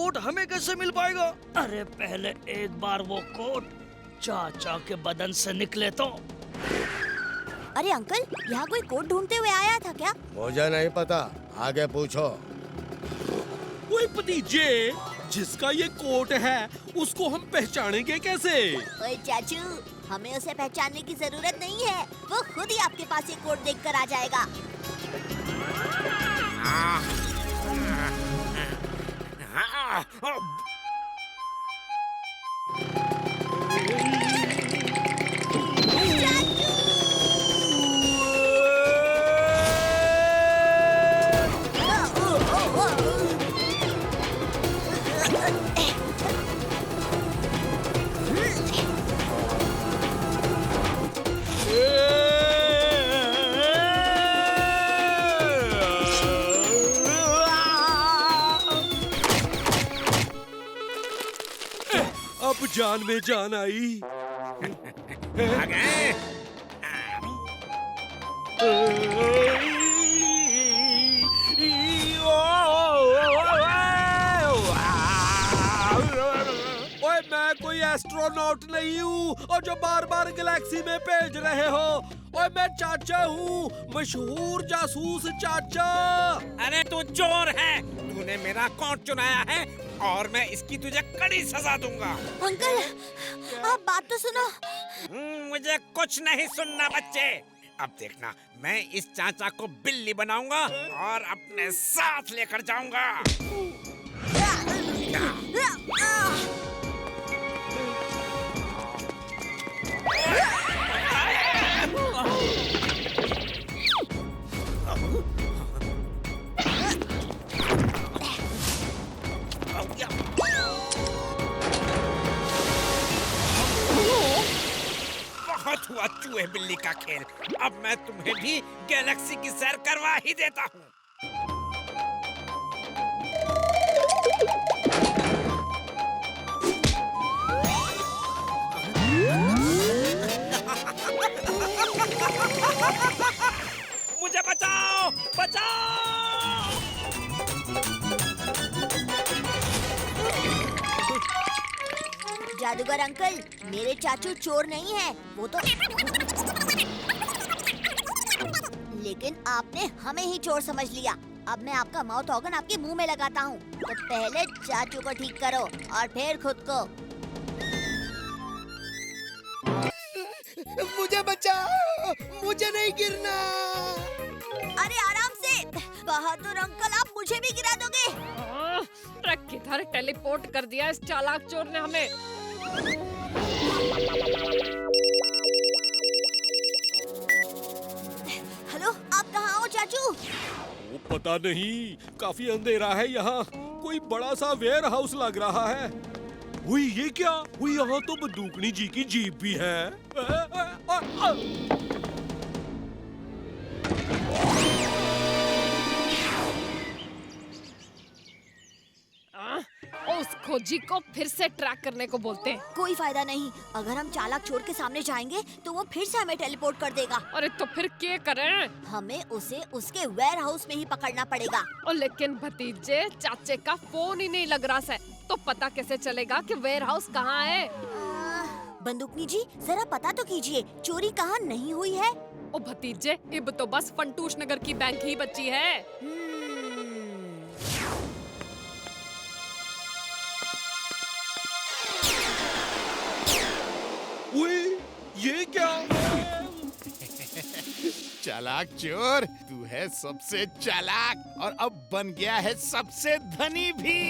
Coat हमें कैसे मिल पाएगा? अरे पहले एक बार वो कोट चाचा के बदन से निकले तो। अरे अंकल, यहाँ कोई कोट ढूंढते हुए आया था क्या? मुझे नहीं पता, आगे पूछो। ओए भतीजे, जिसका ये कोट है उसको हम पहचानेंगे कैसे? ओए चाचू, हमें उसे पहचानने की जरूरत नहीं है, वो खुद ही आपके पास ये कोट देखकर आ जाएगा। अब जान में जान आई। आ गए। ओए मैं कोई एस्ट्रोनॉट नहीं हूँ और जो बार बार गैलेक्सी में भेज रहे हो। ओए मैं चाचा हूँ, मशहूर जासूस चाचा। अरे तू चोर है, तूने मेरा कोट चुराया है और मैं इसकी तुझे कड़ी सजा दूंगा। अंकल, आप बात तो सुनो। मुझे कुछ नहीं सुनना बच्चे। अब देखना, मैं इस चाचा को बिल्ली बनाऊंगा और अपने साथ लेकर जाऊंगा। बहुत हुआ चूहे बिल्ली का खेल, अब मैं तुम्हें भी गैलेक्सी की सैर करवा ही देता हूँ। मुझे बचाओ, बचाओ! जादूगर अंकल, मेरे चाचू चोर नहीं है, वो तो लेकिन आपने हमें ही चोर समझ लिया। अब मैं आपका माउथ ऑर्गन आपके मुंह में लगाता हूँ, तो पहले चाचू को ठीक करो और फिर खुद को। मुझे बचाओ, मुझे नहीं गिरना। अरे आराम से, बहादुर अंकल, आप मुझे भी गिरा दोगे? ट्रक किधर टेलीपोर्ट कर दिया इस चालाक चोर ने हमें। हेलो, आप कहाँ हो चाचू? वो पता नहीं, काफी अंधेरा है यहाँ। कोई बड़ा सा वेयर हाउस लग रहा है। वही ये क्या? वही यहाँ तो बंदूकनी जी की जीप भी है। उस खोजी को फिर से ट्रैक करने को बोलते हैं। कोई फायदा नहीं, अगर हम चालाक चोर के सामने जाएंगे तो वो फिर से हमें टेलीपोर्ट कर देगा। अरे तो फिर क्या करें? हमें उसे उसके वेयर हाउस में ही पकड़ना पड़ेगा। और लेकिन भतीजे, चाचे का फोन ही नहीं लग रहा है, तो पता कैसे चलेगा कि वेयर हाउस कहाँ है? बंदूकनी जी, जरा पता तो कीजिए, चोरी कहाँ नहीं हुई है। ओ भतीजे, अब तो बस फंटूश नगर की बैंक ही बची है। ये क्या? चालाक चोर, तू है सबसे चालाक और अब बन गया है सबसे धनी भी।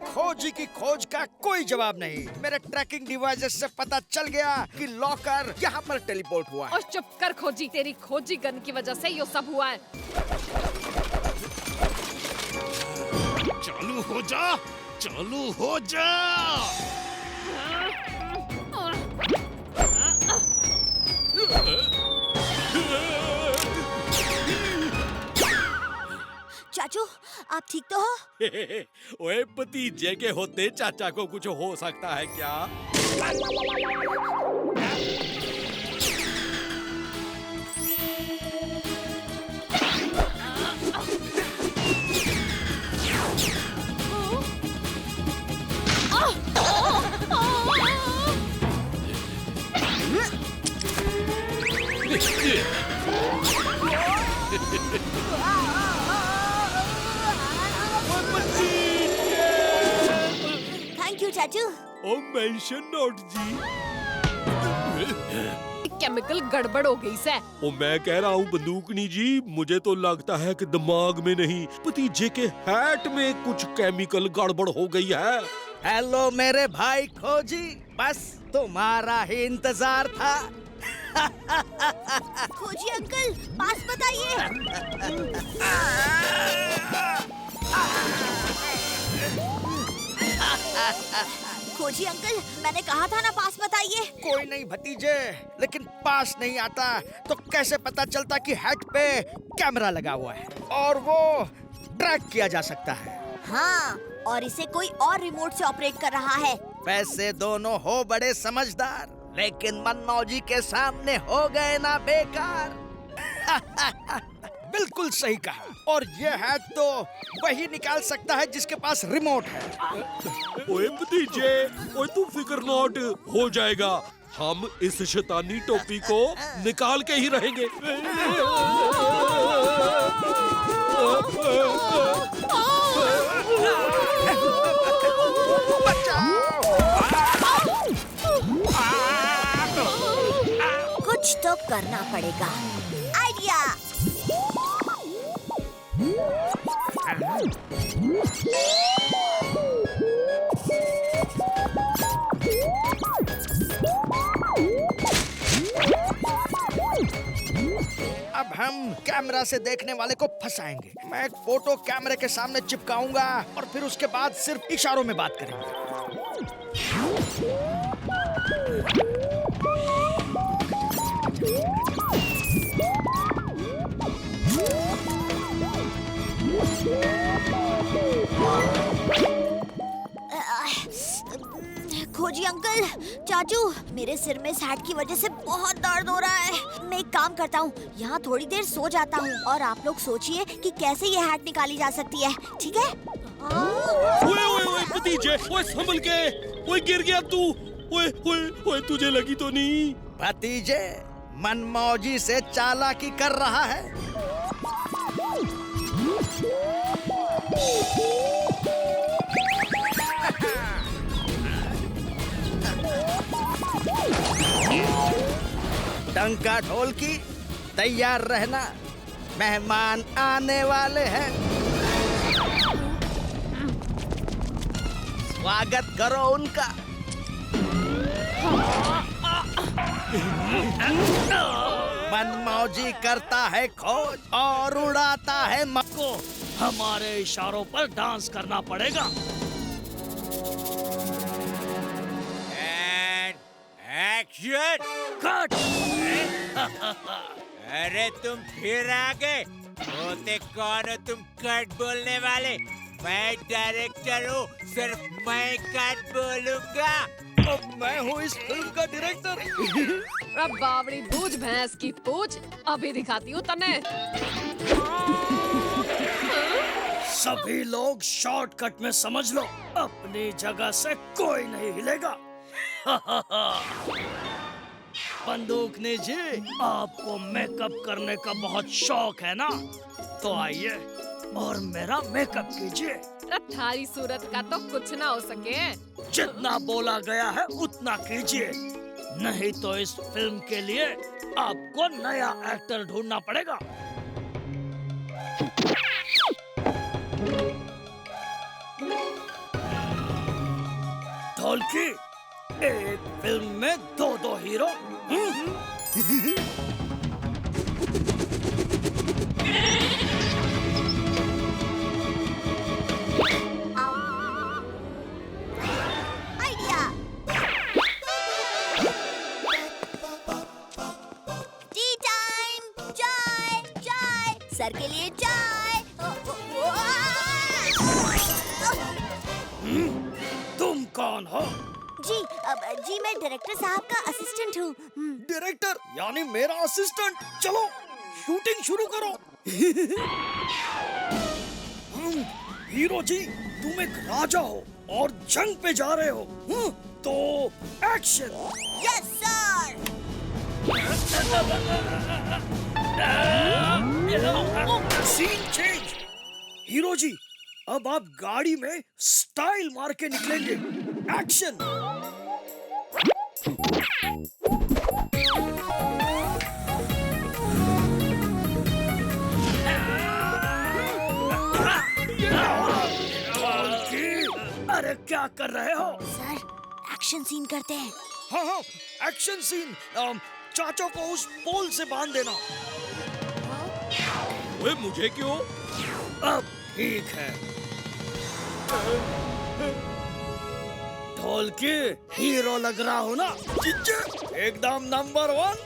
खोजी की खोज का कोई जवाब नहीं। मेरे ट्रैकिंग डिवाइसेस से पता चल गया कि लॉकर यहाँ पर टेलीपोर्ट हुआ है। और चुप कर खोजी, तेरी खोजी गन की वजह से ये सब हुआ है। चालू हो जा, चालू हो जा। चाचू आप ठीक तो हो? ओए भतीजे के होते चाचा को कुछ हो सकता है क्या? थैंक यू चाचू। ओ मेंशन नॉट जी। केमिकल गड़बड़ हो गई से। ओ मैं कह रहा हूँ बंदूकनी जी, मुझे तो लगता है कि दिमाग में नहीं, भतीजे के हैट में कुछ केमिकल गड़बड़ हो गई है। हेलो मेरे भाई खोजी, बस तुम्हारा ही इंतजार था। खोजी अंकल पास बताइए। खोजी अंकल मैंने कहा था ना पास बताइए। कोई नहीं भतीजे, लेकिन पास नहीं आता तो कैसे पता चलता कि हैट पे कैमरा लगा हुआ है और वो ट्रैक किया जा सकता है। हाँ, और इसे कोई और रिमोट से ऑपरेट कर रहा है। वैसे दोनों हो बड़े समझदार, लेकिन मनमौजी के सामने हो गए ना बेकार। बिल्कुल सही कहा। और ये हैट तो वही निकाल सकता है जिसके पास रिमोट है। ओए भतीजे, ओए तू फिक्र नॉट, हो जाएगा। हम इस शैतानी टोपी को निकाल के ही रहेंगे। कुछ तो करना पड़ेगा। आइडिया। अब हम कैमरा से देखने वाले को फंसाएंगे। मैं एक फोटो कैमरे के सामने चिपकाऊंगा और फिर उसके बाद सिर्फ इशारों में बात करेंगे। खोजी अंकल, चाचू, मेरे सिर में इस हैट की वजह से बहुत दर्द हो रहा है। मैं एक काम करता हूँ, यहाँ थोड़ी देर सो जाता हूँ और आप लोग सोचिए कि कैसे ये हैट निकाली जा सकती है, ठीक है? ओए ओए ओए भतीजे, ओए संभल के, ओए गिर गया तू। ओए ओए ओए तुझे लगी तो नहीं? भतीजे मनमौजी से चालाकी कर रहा है। डंका ढोल की तैयार रहना, मेहमान आने वाले हैं। स्वागत करो उनका। मनमौजी करता है खोज और उड़ाता है को हमारे इशारों पर डांस करना पड़ेगा। एक्शन। कट। अरे तुम फिर आ गए? होते कौन हो तुम कट बोलने वाले? मैं डायरेक्टर हूँ, सिर्फ मैं कट बोलूंगा। मैं हूँ इस फिल्म का डायरेक्टर। अब बावड़ी बूझ भैंस की पूछ, अभी दिखाती हूँ तने। सभी लोग शॉर्टकट में समझ लो, अपनी जगह से कोई नहीं हिलेगा। बंदूकनी जी, आपको मेकअप करने का बहुत शौक है ना? तो आइए और मेरा मेकअप कीजिए। थारी सूरत का तो कुछ ना हो सके। जितना बोला गया है उतना कीजिए, नहीं तो इस फिल्म के लिए आपको नया एक्टर ढूंढना पड़ेगा। ढोलकी, एक फिल्म में दो हीरो। आइडिया। टी टाइम, चाय चाय, सर के लिए चाय। जी मैं डायरेक्टर साहब का असिस्टेंट हूँ। डायरेक्टर यानी मेरा असिस्टेंट। चलो शूटिंग शुरू करो। हीरो जी तुम एक राजा हो और जंग पे जा रहे हो, तो action. Yes sir. Scene change. Hero ji अब आप गाड़ी में स्टाइल मार के निकलेंगे। एक्शन। अरे क्या कर रहे हो? सर एक्शन सीन करते हैं। हाँ हाँ एक्शन सीन। चाचा को उस पोल से बांध देना। ओए मुझे क्यों? अब ठीक है। ढोल के हीरो लग रहा हो ना? एकदम नंबर 1।